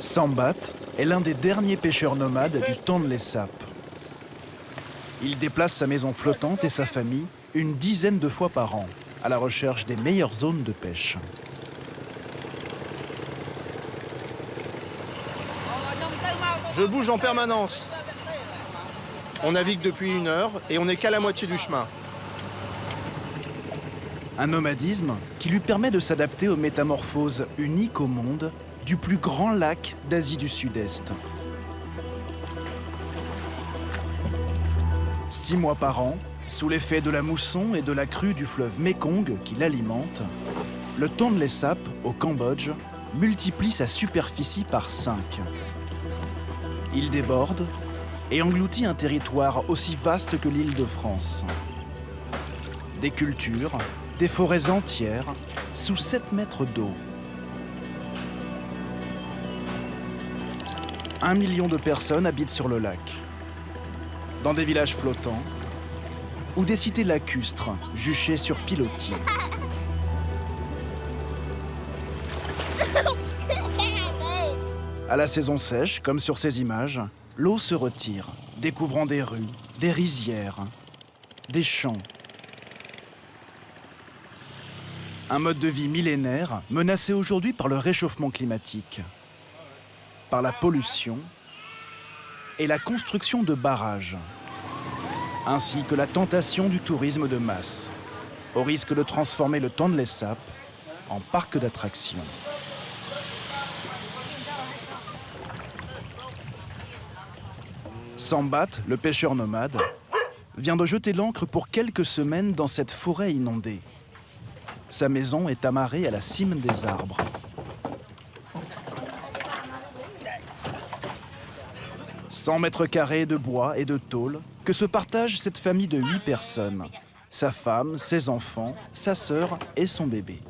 Sambat est l'un des derniers pêcheurs nomades du Tonlé Sap. Il déplace sa maison flottante et sa famille une dizaine de fois par an à la recherche des meilleures zones de pêche. Je bouge en permanence. On navigue depuis 1 heure et on n'est qu'à la moitié du chemin. Un nomadisme qui lui permet de s'adapter aux métamorphoses uniques au monde du plus grand lac d'Asie du Sud-Est. 6 mois par an, sous l'effet de la mousson et de la crue du fleuve Mékong qui l'alimente, le Tonlé Sap, au Cambodge, multiplie sa superficie par 5. Il déborde et engloutit un territoire aussi vaste que l'île de France. Des cultures, des forêts entières, sous 7 mètres d'eau. 1 million de personnes habitent sur le lac, dans des villages flottants ou des cités lacustres juchées sur pilotis. À la saison sèche, comme sur ces images, l'eau se retire, découvrant des rues, des rizières, des champs. Un mode de vie millénaire menacé aujourd'hui par le réchauffement climatique, par la pollution et la construction de barrages, ainsi que la tentation du tourisme de masse, au risque de transformer le Tonlé Sap en parc d'attractions. Sambat, le pêcheur nomade, vient de jeter l'ancre pour quelques semaines dans cette forêt inondée. Sa maison est amarrée à la cime des arbres. « 100 mètres carrés de bois et de tôle que se partage cette famille de 8 personnes. Sa femme, ses enfants, sa sœur et son bébé.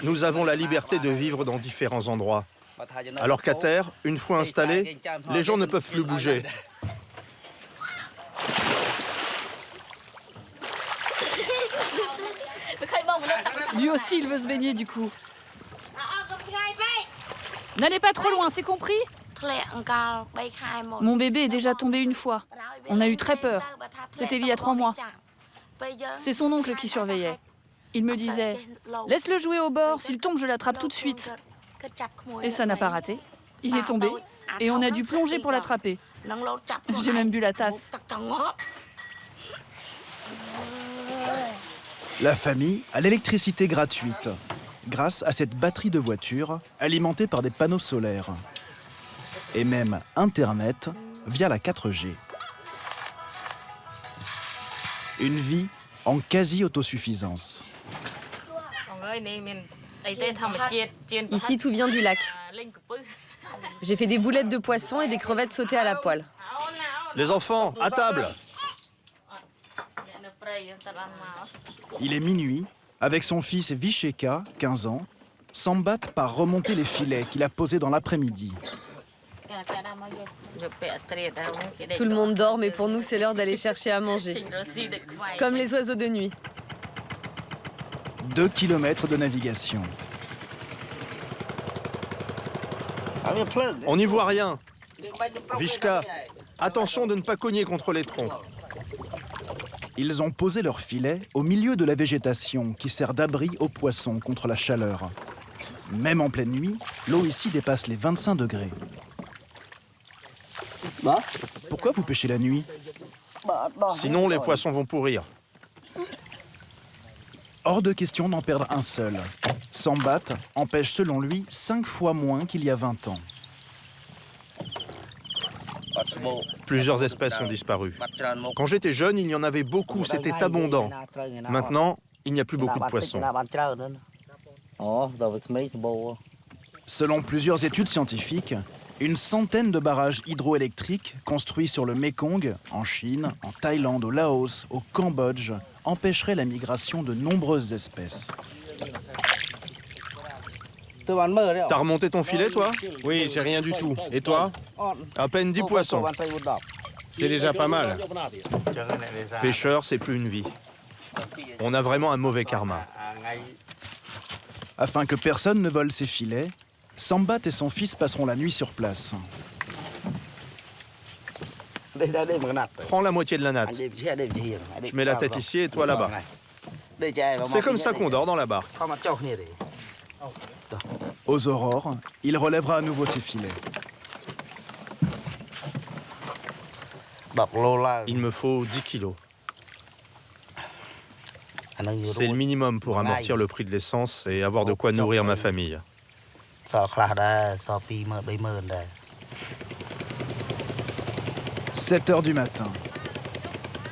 Nous avons la liberté de vivre dans différents endroits. Alors qu'à terre, une fois installés, les gens ne peuvent plus bouger. Lui aussi, il veut se baigner du coup. N'allez pas trop loin, c'est compris? Mon bébé est déjà tombé 1 fois. On a eu très peur. C'était il y a 3 mois. C'est son oncle qui surveillait. Il me disait « Laisse-le jouer au bord, s'il tombe, je l'attrape tout de suite. » Et ça n'a pas raté. Il est tombé et on a dû plonger pour l'attraper. J'ai même bu la tasse. La famille a l'électricité gratuite, grâce à cette batterie de voiture alimentée par des panneaux solaires. Et même Internet via la 4G. Une vie en quasi-autosuffisance. Ici, tout vient du lac. J'ai fait des boulettes de poisson et des crevettes sautées à la poêle. Les enfants, à table! Il est minuit. Avec son fils Visheka, 15 ans, Sambat part remonter les filets qu'il a posés dans l'après-midi. Tout le monde dort, mais pour nous, c'est l'heure d'aller chercher à manger. Comme les oiseaux de nuit. 2 kilomètres de navigation. On n'y voit rien. Vishka, attention de ne pas cogner contre les troncs. Ils ont posé leur filet au milieu de la végétation qui sert d'abri aux poissons contre la chaleur. Même en pleine nuit, l'eau ici dépasse les 25 degrés. Pourquoi vous pêchez la nuit? Sinon, les poissons vont pourrir. Hors de question d'en perdre un seul. Sambat en pêche selon lui 5 fois moins qu'il y a 20 ans. Plusieurs espèces ont disparu. Quand j'étais jeune, il y en avait beaucoup, c'était abondant. Maintenant, il n'y a plus beaucoup de poissons. Selon plusieurs études scientifiques, une centaine de barrages hydroélectriques construits sur le Mékong, en Chine, en Thaïlande, au Laos, au Cambodge, empêcheraient la migration de nombreuses espèces. T'as remonté ton filet, toi? Oui, j'ai rien du tout. Et toi? À peine 10 poissons. C'est déjà pas mal. Pêcheur, c'est plus une vie. On a vraiment un mauvais karma. Afin que personne ne vole ses filets, Sambat et son fils passeront la nuit sur place. Prends la moitié de la natte. Je mets la tête ici et toi là-bas. C'est comme ça qu'on dort dans la barque. Aux aurores, il relèvera à nouveau ses filets. Il me faut 10 kilos. C'est le minimum pour amortir le prix de l'essence et avoir de quoi nourrir ma famille. 7 heures du matin.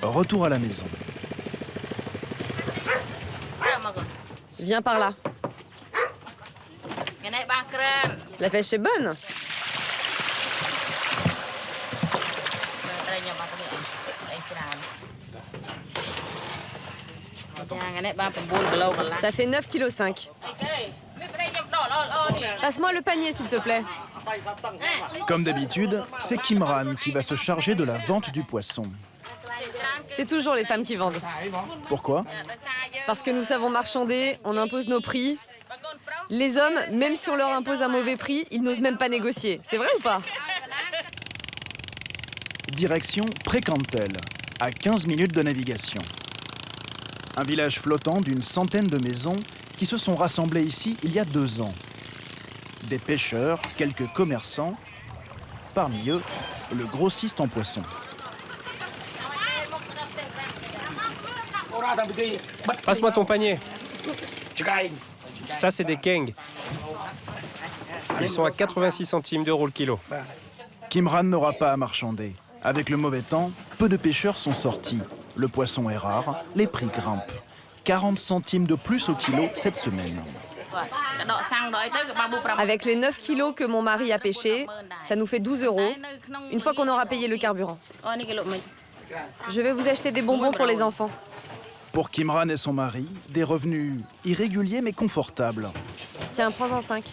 Retour à la maison. Viens par là. La pêche est bonne. Ça fait 9,5 kg. Passe-moi le panier, s'il te plaît. Comme d'habitude, c'est Kimran qui va se charger de la vente du poisson. C'est toujours les femmes qui vendent. Pourquoi? Parce que nous savons marchander, on impose nos prix. Les hommes, même si on leur impose un mauvais prix, ils n'osent même pas négocier. C'est vrai ou pas? Direction Précantel, à 15 minutes de navigation. Un village flottant d'une centaine de maisons qui se sont rassemblées ici il y a 2 ans. Des pêcheurs, quelques commerçants, parmi eux, le grossiste en poissons. Passe-moi ton panier. Ça, c'est des keng. Ils sont à 86 centimes d'euros le kilo. Kimran n'aura pas à marchander. Avec le mauvais temps, peu de pêcheurs sont sortis. Le poisson est rare, les prix grimpent. 40 centimes de plus au kilo cette semaine. Avec les 9 kilos que mon mari a pêchés, ça nous fait 12 euros, une fois qu'on aura payé le carburant. Je vais vous acheter des bonbons pour les enfants. Pour Kimran et son mari, des revenus irréguliers mais confortables. Tiens, prends-en 5.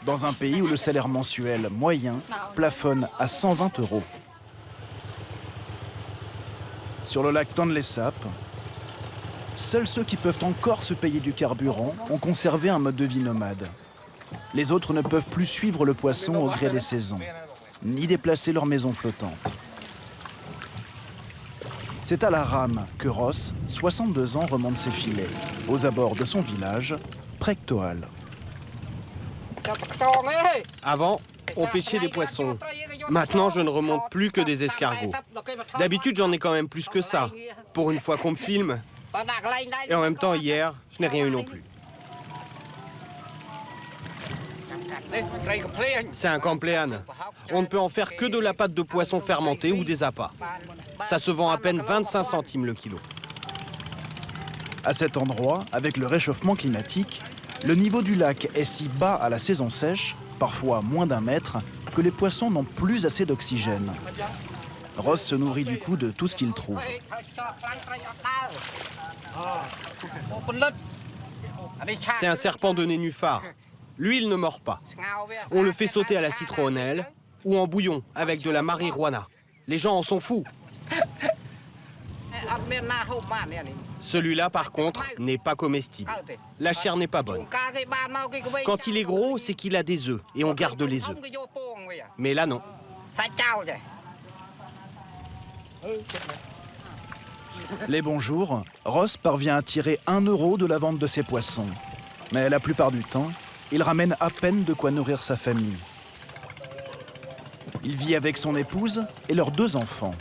Dans un pays où le salaire mensuel moyen plafonne à 120 euros. Sur le lac Tonle Sap, seuls ceux qui peuvent encore se payer du carburant ont conservé un mode de vie nomade. Les autres ne peuvent plus suivre le poisson au gré des saisons, ni déplacer leur maison flottante. C'est à la rame que Ross, 62 ans, remonte ses filets, aux abords de son village, Prektoal. Avant, on pêchait des poissons. Maintenant, je ne remonte plus que des escargots. D'habitude, j'en ai quand même plus que ça. Pour une fois qu'on me filme. Et en même temps, hier, je n'ai rien eu non plus. C'est un campléane. On ne peut en faire que de la pâte de poisson fermentée ou des appâts. Ça se vend à peine 25 centimes le kilo. À cet endroit, avec le réchauffement climatique, le niveau du lac est si bas à la saison sèche, parfois moins d'1 mètre, que les poissons n'ont plus assez d'oxygène. Ross se nourrit du coup de tout ce qu'il trouve. C'est un serpent de nénuphar. Lui, il ne mord pas. On le fait sauter à la citronnelle ou en bouillon avec de la marijuana. Les gens en sont fous. Celui-là, par contre, n'est pas comestible. La chair n'est pas bonne. Quand il est gros, c'est qu'il a des œufs et on garde les œufs. Mais là, non. Les bons jours, Ross parvient à tirer 1 euro de la vente de ses poissons. Mais la plupart du temps, il ramène à peine de quoi nourrir sa famille. Il vit avec son épouse et leurs 2 enfants.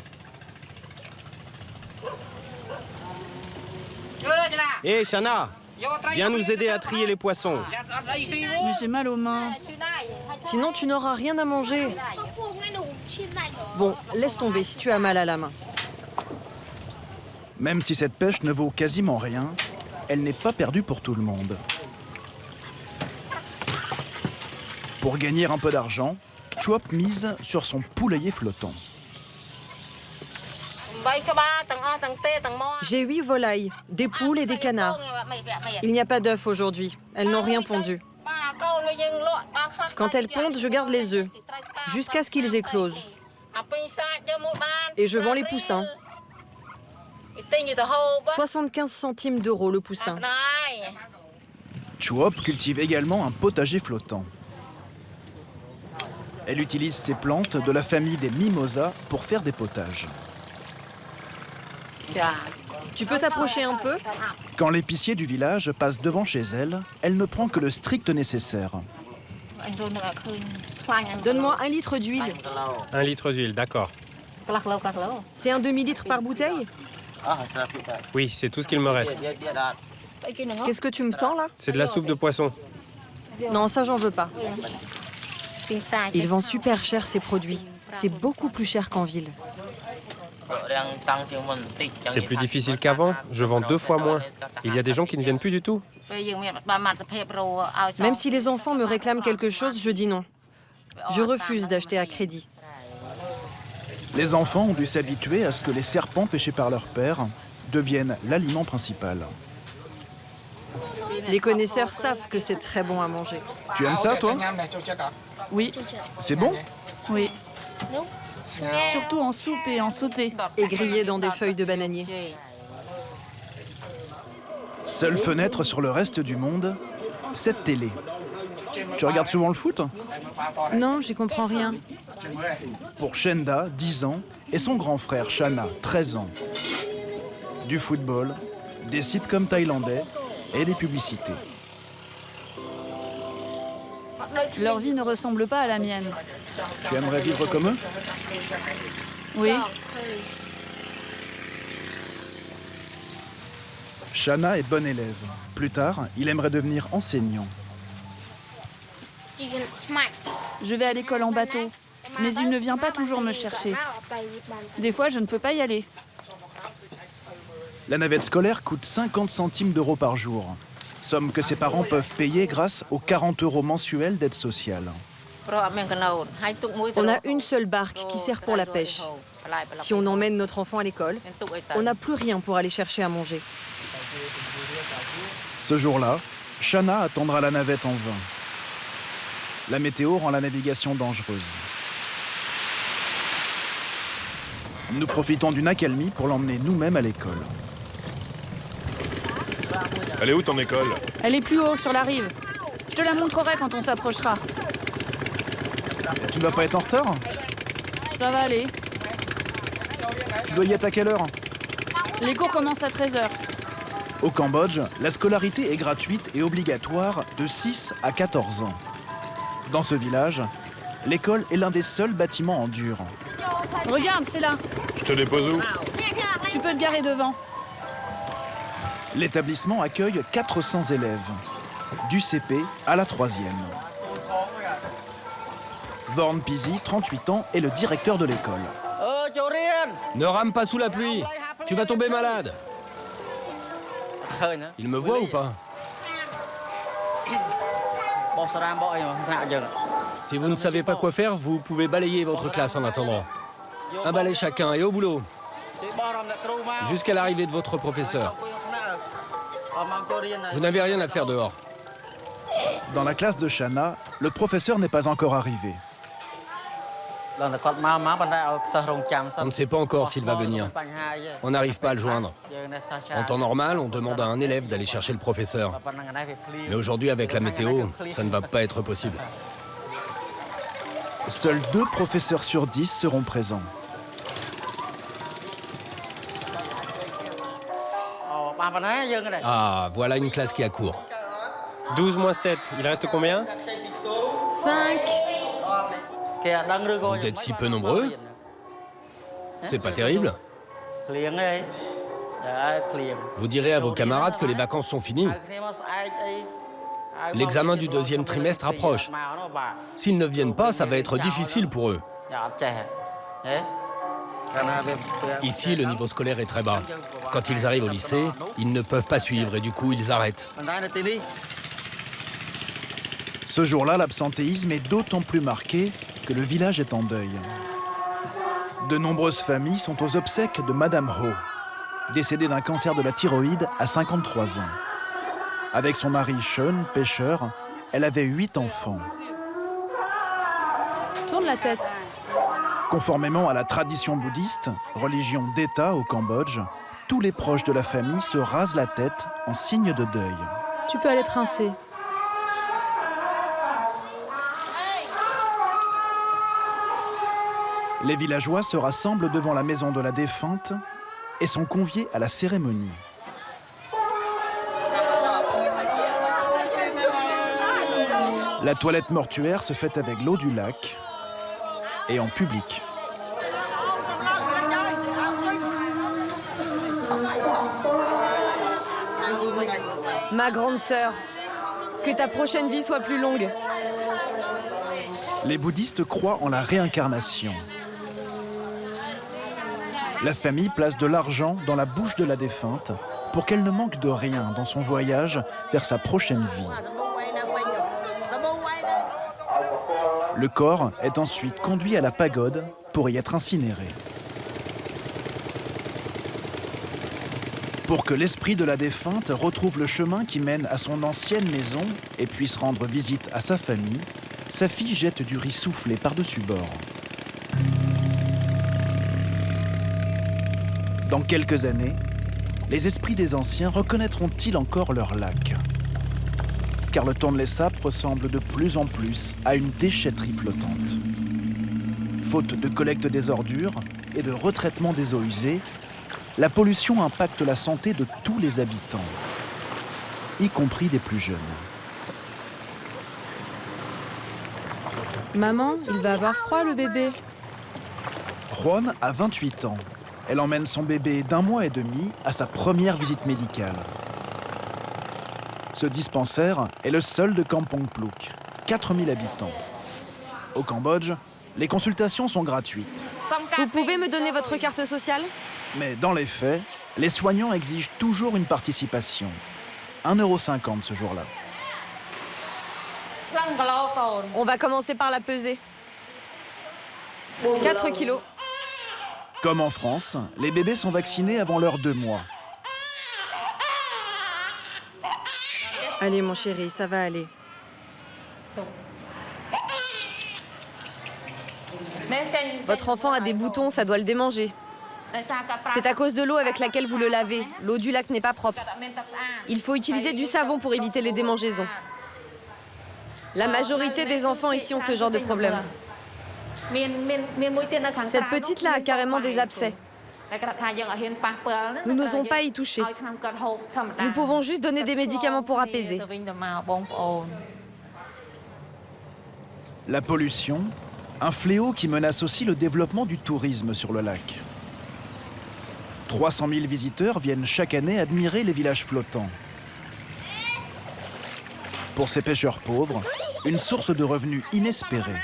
Hé, Shana, viens nous aider à trier les poissons. Mais j'ai mal aux mains. Sinon, tu n'auras rien à manger. Bon, laisse tomber si tu as mal à la main. Même si cette pêche ne vaut quasiment rien, elle n'est pas perdue pour tout le monde. Pour gagner un peu d'argent, Chouop mise sur son poulailler flottant. J'ai 8 volailles, des poules et des canards. Il n'y a pas d'œufs aujourd'hui. Elles n'ont rien pondu. Quand elles pondent, je garde les œufs, jusqu'à ce qu'ils éclosent. Et je vends les poussins. 75 centimes d'euros le poussin. Chuop cultive également un potager flottant. Elle utilise ces plantes de la famille des mimosas pour faire des potages. Tu peux t'approcher un peu? Quand l'épicier du village passe devant chez elle, elle ne prend que le strict nécessaire. Donne-moi 1 litre d'huile. 1 litre d'huile, d'accord. C'est un demi-litre par bouteille? Oui, c'est tout ce qu'il me reste. Qu'est-ce que tu me tends là? C'est de la soupe de poisson. Non, ça j'en veux pas. Il vend super cher ses produits. C'est beaucoup plus cher qu'en ville. C'est plus difficile qu'avant. Je vends 2 fois moins. Il y a des gens qui ne viennent plus du tout. Même si les enfants me réclament quelque chose, je dis non. Je refuse d'acheter à crédit. Les enfants ont dû s'habituer à ce que les serpents pêchés par leur père deviennent l'aliment principal. Les connaisseurs savent que c'est très bon à manger. Tu aimes ça, toi? Oui, C'est bon? oui. Surtout en soupe et en sauté. Et grillé dans des feuilles de bananier. Seule fenêtre sur le reste du monde, cette télé. Tu regardes souvent le foot? Non, j'y comprends rien. Pour Shenda, 10 ans, et son grand frère Shana, 13 ans. Du football, des sitcoms thaïlandais et des publicités. Leur vie ne ressemble pas à la mienne. Tu aimerais vivre comme eux? Oui, Shana est bon élève. Plus tard, il aimerait devenir enseignant. je vais à l'école en bateau, mais il ne vient pas toujours me chercher. Des fois, je ne peux pas y aller. La navette scolaire coûte 50 centimes d'euros par jour. Somme que ses parents peuvent payer grâce aux 40 euros mensuels d'aide sociale. On a une seule barque qui sert pour la pêche. Si on emmène notre enfant à l'école, on n'a plus rien pour aller chercher à manger. Ce jour-là, Shana attendra la navette en vain. La météo rend la navigation dangereuse. Nous profitons d'une accalmie pour l'emmener nous-mêmes à l'école. Elle est où ton école? Elle est plus haut, sur la rive. Je te la montrerai quand on s'approchera. Tu ne vas pas être en retard? Ça va aller. Tu dois y être à quelle heure? Les cours commencent à 13h. Au Cambodge, la scolarité est gratuite et obligatoire de 6 à 14 ans. Dans ce village, l'école est l'un des seuls bâtiments en dur. Regarde, c'est là. Je te dépose où? Tu peux te garer devant. L'établissement accueille 400 élèves, du CP à la 3e. Vorn Pisi, 38 ans, est le directeur de l'école. Ne rame pas sous la pluie, tu vas tomber malade. Il me voit ou pas? Si vous ne savez pas quoi faire, vous pouvez balayer votre classe en attendant. Un balai chacun et au boulot. Jusqu'à l'arrivée de votre professeur. Vous n'avez rien à faire dehors. Dans la classe de Shana, le professeur n'est pas encore arrivé. On ne sait pas encore s'il va venir. On n'arrive pas à le joindre. En temps normal, on demande à un élève d'aller chercher le professeur. Mais aujourd'hui, avec la météo, ça ne va pas être possible. Seuls 2 professeurs sur 10 seront présents. Ah, voilà une classe qui a cours. 12 moins 7, il reste combien? 5. Vous êtes si peu nombreux? C'est pas terrible. Vous direz à vos camarades que les vacances sont finies. L'examen du 2e trimestre approche. S'ils ne viennent pas, ça va être difficile pour eux. Ici, le niveau scolaire est très bas. Quand ils arrivent au lycée, ils ne peuvent pas suivre et du coup, ils arrêtent. Ce jour-là, l'absentéisme est d'autant plus marqué que le village est en deuil. De nombreuses familles sont aux obsèques de Madame Ho, décédée d'un cancer de la thyroïde à 53 ans. Avec son mari Sean, pêcheur, elle avait 8 enfants. Tourne la tête. Conformément à la tradition bouddhiste, religion d'État au Cambodge, tous les proches de la famille se rasent la tête en signe de deuil. Tu peux aller te rincer. Les villageois se rassemblent devant la maison de la défunte et sont conviés à la cérémonie. La toilette mortuaire se fait avec l'eau du lac et en public. Ma grande sœur, que ta prochaine vie soit plus longue. Les bouddhistes croient en la réincarnation. La famille place de l'argent dans la bouche de la défunte pour qu'elle ne manque de rien dans son voyage vers sa prochaine vie. Le corps est ensuite conduit à la pagode pour y être incinéré. Pour que l'esprit de la défunte retrouve le chemin qui mène à son ancienne maison et puisse rendre visite à sa famille, sa fille jette du riz soufflé par-dessus bord. Dans quelques années, les esprits des anciens reconnaîtront-ils encore leur lac ? Car le Tonlé Sap ressemble de plus en plus à une déchetterie flottante. Faute de collecte des ordures et de retraitement des eaux usées, la pollution impacte la santé de tous les habitants, y compris des plus jeunes. Maman, il va avoir froid le bébé. Juan a 28 ans. Elle emmène son bébé d'1 mois et demi à sa première visite médicale. Ce dispensaire est le seul de Kampong Pluk, 4000 habitants. Au Cambodge, les consultations sont gratuites. Vous pouvez me donner votre carte sociale ? Mais dans les faits, les soignants exigent toujours une participation. 1,50 € ce jour-là. On va commencer par la peser. 4 kilos. Comme en France, les bébés sont vaccinés avant leurs 2 mois. Allez mon chéri, ça va aller. Votre enfant a des boutons, ça doit le démanger. C'est à cause de l'eau avec laquelle vous le lavez. L'eau du lac n'est pas propre. Il faut utiliser du savon pour éviter les démangeaisons. La majorité des enfants ici ont ce genre de problème. Cette petite-là a carrément des abcès. Nous n'osons pas y toucher. Nous pouvons juste donner des médicaments pour apaiser. La pollution, un fléau qui menace aussi le développement du tourisme sur le lac. 300 000 visiteurs viennent chaque année admirer les villages flottants. Pour ces pêcheurs pauvres, une source de revenus inespérée.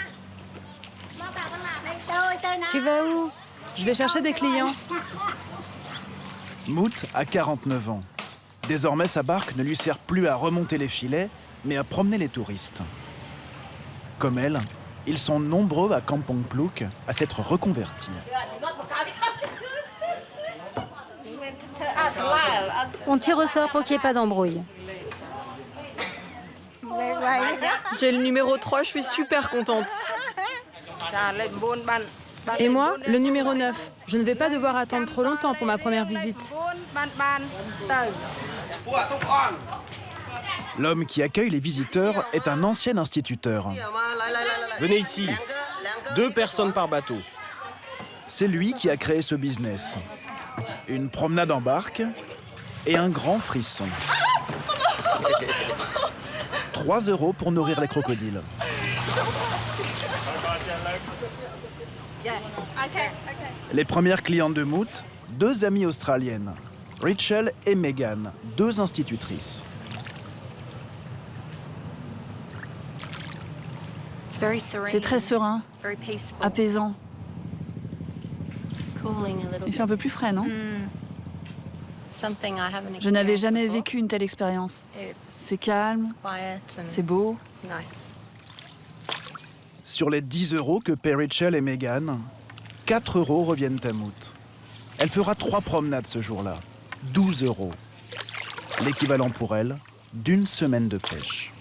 Tu vas où? Je vais chercher des clients. Mout a 49 ans. Désormais, sa barque ne lui sert plus à remonter les filets, mais à promener les touristes. Comme elle, ils sont nombreux à Kampong Pluk à s'être reconvertis. On tire au sort pour qu'il n'y ait pas d'embrouille. J'ai le numéro 3, je suis super contente. Et moi, le numéro 9. Je ne vais pas devoir attendre trop longtemps pour ma première visite. L'homme qui accueille les visiteurs est un ancien instituteur. Venez ici. 2 personnes par bateau. C'est lui qui a créé ce business. Une promenade en barque et un grand frisson. 3 € pour nourrir les crocodiles. Les premières clientes de Mout, 2 amies australiennes, Rachel et Megan, 2 institutrices. C'est très serein, apaisant. Il fait un peu plus frais, non? Je n'avais jamais vécu une telle expérience. C'est calme, c'est beau. Sur les 10 € que paient Rachel et Megan, 4 € reviennent à Mout. Elle fera 3 promenades ce jour-là, 12 €. L'équivalent pour elle d'une semaine de pêche.